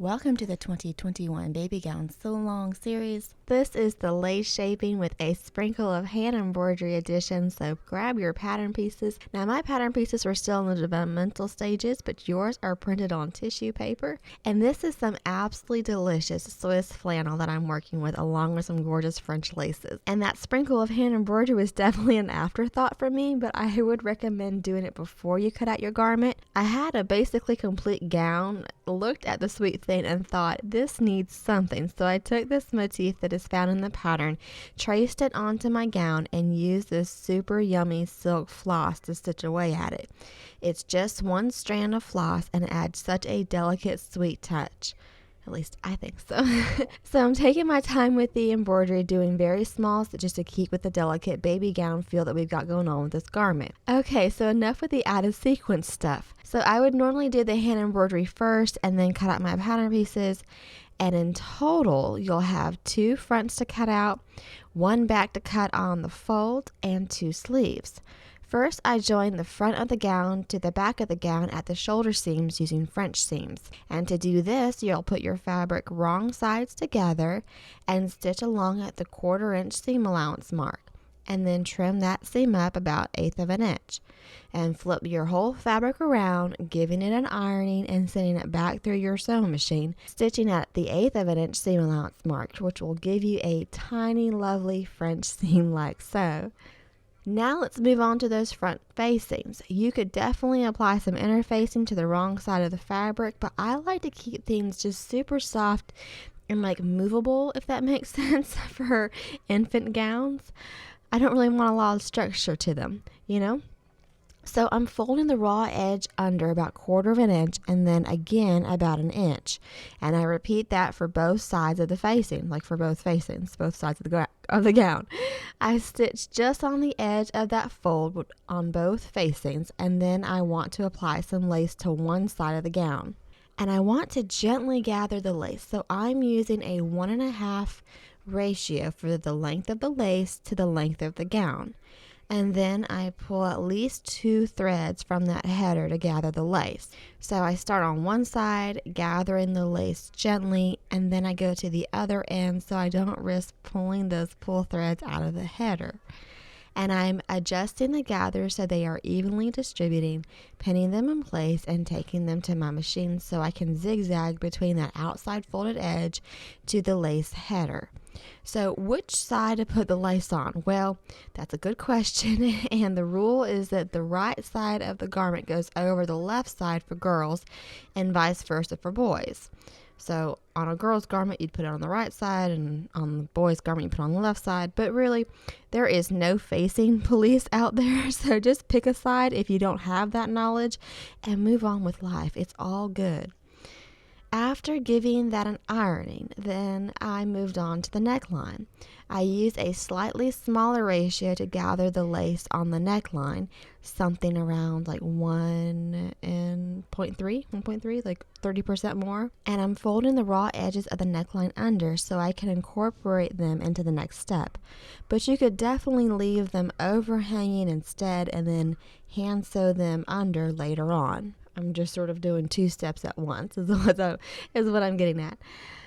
Welcome to the 2021 Baby Gown Sew Along series. This is the lace shaping with a sprinkle of hand embroidery addition, so grab your pattern pieces. Now my pattern pieces are still in the developmental stages, but yours are printed on tissue paper. And this is some absolutely delicious Swiss flannel that I'm working with, along with some gorgeous French laces. And that sprinkle of hand embroidery was definitely an afterthought for me, but I would recommend doing it before you cut out your garment. I had a basically complete gown, looked at the sweet thing and thought, this needs something. So I took this motif that is found in the pattern, traced it onto my gown, and used this super yummy silk floss to stitch away at it. It's just one strand of floss and adds such a delicate, sweet touch. At least I think so. So I'm taking my time with the embroidery, doing very small stitches to keep with the delicate baby gown feel that we've got going on with this garment. Okay, so enough with the added sequence stuff. So I would normally do the hand embroidery first and then cut out my pattern pieces. And in total, you'll have 2 fronts to cut out, 1 back to cut on the fold, and 2 sleeves. First, I join the front of the gown to the back of the gown at the shoulder seams using French seams. And to do this, you'll put your fabric wrong sides together and stitch along at the 1/4 inch seam allowance mark. And then trim that seam up about 1/8 of an inch. And flip your whole fabric around, giving it an ironing and sending it back through your sewing machine, stitching at the 1/8 of an inch seam allowance mark, which will give you a tiny, lovely French seam like so. Now let's move on to those front facings. You could definitely apply some interfacing to the wrong side of the fabric, but I like to keep things just super soft and like movable, if that makes sense, for infant gowns. I don't really want a lot of structure to them, you know? So I'm folding the raw edge under about 1/4 of an inch and then again about an inch. And I repeat that for both sides of the facing, like for both facings, both sides of the gown. I stitch just on the edge of that fold on both facings, and then I want to apply some lace to one side of the gown. And I want to gently gather the lace, so I'm using a 1.5 ratio for the length of the lace to the length of the gown. And then I pull at least 2 threads from that header to gather the lace. So I start on one side, gathering the lace gently, and then I go to the other end so I don't risk pulling those pull threads out of the header. And I'm adjusting the gathers so they are evenly distributing, pinning them in place and taking them to my machine so I can zigzag between that outside folded edge to the lace header. So which side to put the lace on? Well, that's a good question, and the rule is that the right side of the garment goes over the left side for girls and vice versa for boys. So on a girl's garment, you'd put it on the right side, and on the boy's garment, you put it on the left side. But really, there is no facing police out there, so just pick a side if you don't have that knowledge and move on with life. It's all good. After giving that an ironing, then I moved on to the neckline. I used a slightly smaller ratio to gather the lace on the neckline, something around like 1.3, like 30% more. And I'm folding the raw edges of the neckline under so I can incorporate them into the next step. But you could definitely leave them overhanging instead and then hand sew them under later on. I'm just sort of doing 2 steps at once is what I'm getting at.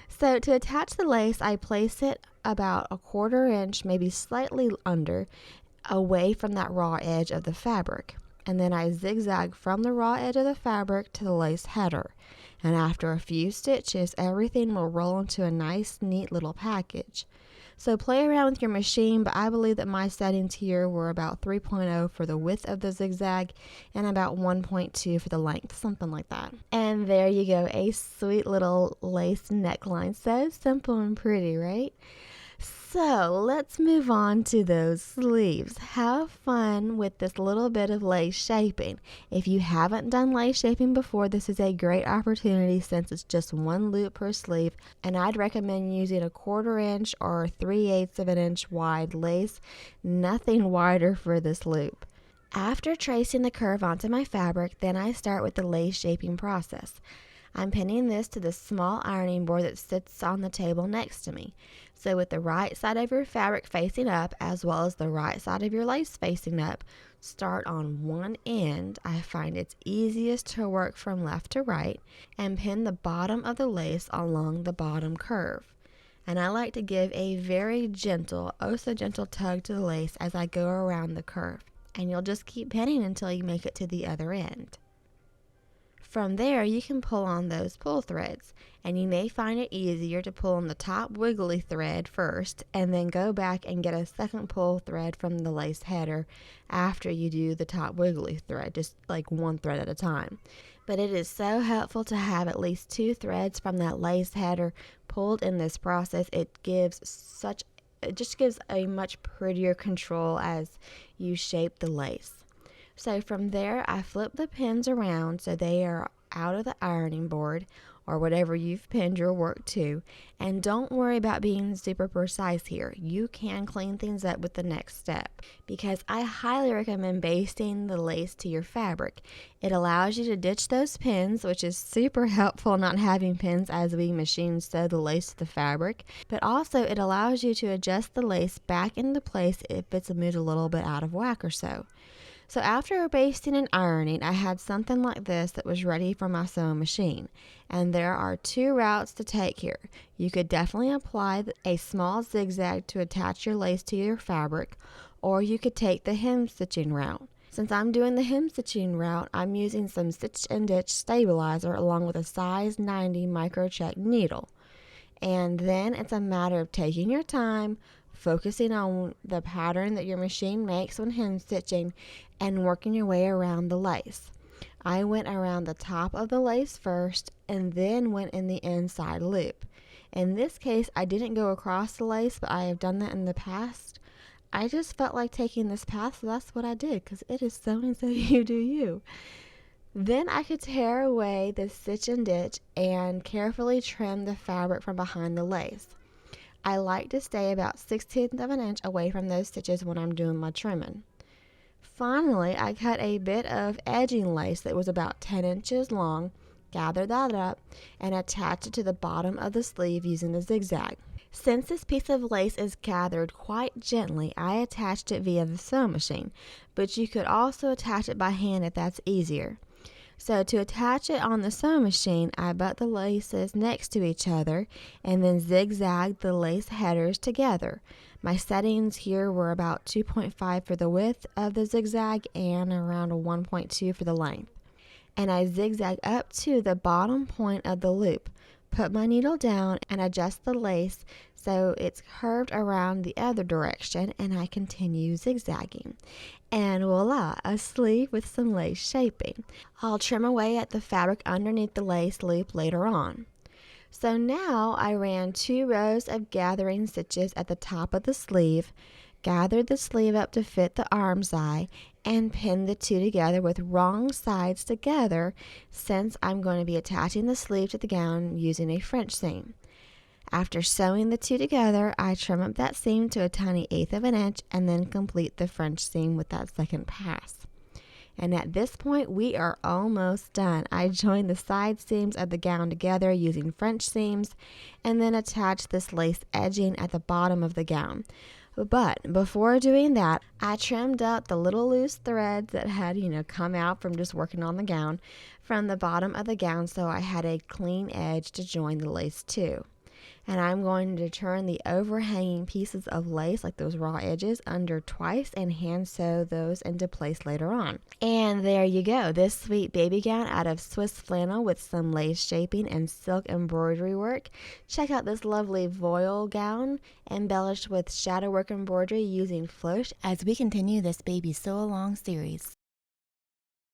So to attach the lace, I place it about 1/4 inch, maybe slightly under, away from that raw edge of the fabric. And then I zigzag from the raw edge of the fabric to the lace header. And after a few stitches, everything will roll into a nice, neat little package. So play around with your machine, but I believe that my settings here were about 3.0 for the width of the zigzag and about 1.2 for the length, something like that. And there you go, a sweet little lace neckline. So simple and pretty, right? So let's move on to those sleeves. Have fun with this little bit of lace shaping. If you haven't done lace shaping before, this is a great opportunity since it's just 1 loop per sleeve, and I'd recommend using a 1/4 inch or 3/8 of an inch wide lace, nothing wider for this loop. After tracing the curve onto my fabric, then I start with the lace shaping process. I'm pinning this to the small ironing board that sits on the table next to me. So with the right side of your fabric facing up, as well as the right side of your lace facing up, start on one end, I find it's easiest to work from left to right and pin the bottom of the lace along the bottom curve. And I like to give a very gentle, oh so gentle tug to the lace as I go around the curve. And you'll just keep pinning until you make it to the other end. From there, you can pull on those pull threads, and you may find it easier to pull on the top wiggly thread first and then go back and get a second pull thread from the lace header after you do the top wiggly thread, just like one thread at a time. But it is so helpful to have at least 2 threads from that lace header pulled in this process. It just gives a much prettier control as you shape the lace. So from there, I flip the pins around so they are out of the ironing board or whatever you've pinned your work to. And don't worry about being super precise here. You can clean things up with the next step, because I highly recommend basting the lace to your fabric. It allows you to ditch those pins, which is super helpful not having pins as we machine sew the lace to the fabric, but also it allows you to adjust the lace back into place if it's moved a little bit out of whack or so. So after basting and ironing, I had something like this that was ready for my sewing machine. And there are 2 routes to take here. You could definitely apply a small zigzag to attach your lace to your fabric, or you could take the hem stitching route. Since I'm doing the hem stitching route, I'm using some stitch and ditch stabilizer along with a size 90 microcheck needle. And then it's a matter of taking your time, focusing on the pattern that your machine makes when hem stitching, and working your way around the lace. I went around the top of the lace first and then went in the inside loop. In this case, I didn't go across the lace, but I have done that in the past. I just felt like taking this path, so that's what I did, because it is sewing, so you do you. Then I could tear away the stitch and ditch and carefully trim the fabric from behind the lace. I like to stay about 1/16 of an inch away from those stitches when I'm doing my trimming. Finally, I cut a bit of edging lace that was about 10 inches long, gathered that up, and attached it to the bottom of the sleeve using a zigzag. Since this piece of lace is gathered quite gently, I attached it via the sewing machine, but you could also attach it by hand if that's easier. So to attach it on the sewing machine, I butt the laces next to each other and then zigzagged the lace headers together. My settings here were about 2.5 for the width of the zigzag and around a 1.2 for the length. And I zigzag up to the bottom point of the loop, put my needle down and adjust the lace so it's curved around the other direction, and I continue zigzagging. And voila, a sleeve with some lace shaping. I'll trim away at the fabric underneath the lace loop later on. So now I ran 2 rows of gathering stitches at the top of the sleeve, gathered the sleeve up to fit the arm's eye, and pinned the 2 together with wrong sides together, since I'm going to be attaching the sleeve to the gown using a French seam. After sewing the 2 together, I trim up that seam to a tiny 1/8 of an inch and then complete the French seam with that second pass. And at this point, we are almost done. I joined the side seams of the gown together using French seams and then attached this lace edging at the bottom of the gown. But before doing that, I trimmed out the little loose threads that had, come out from just working on the gown from the bottom of the gown, so I had a clean edge to join the lace to. And I'm going to turn the overhanging pieces of lace, like those raw edges, under twice and hand sew those into place later on. And there you go, this sweet baby gown out of Swiss flannel with some lace shaping and silk embroidery work. Check out this lovely voile gown embellished with shadow work embroidery using flourish as we continue this baby sew along series.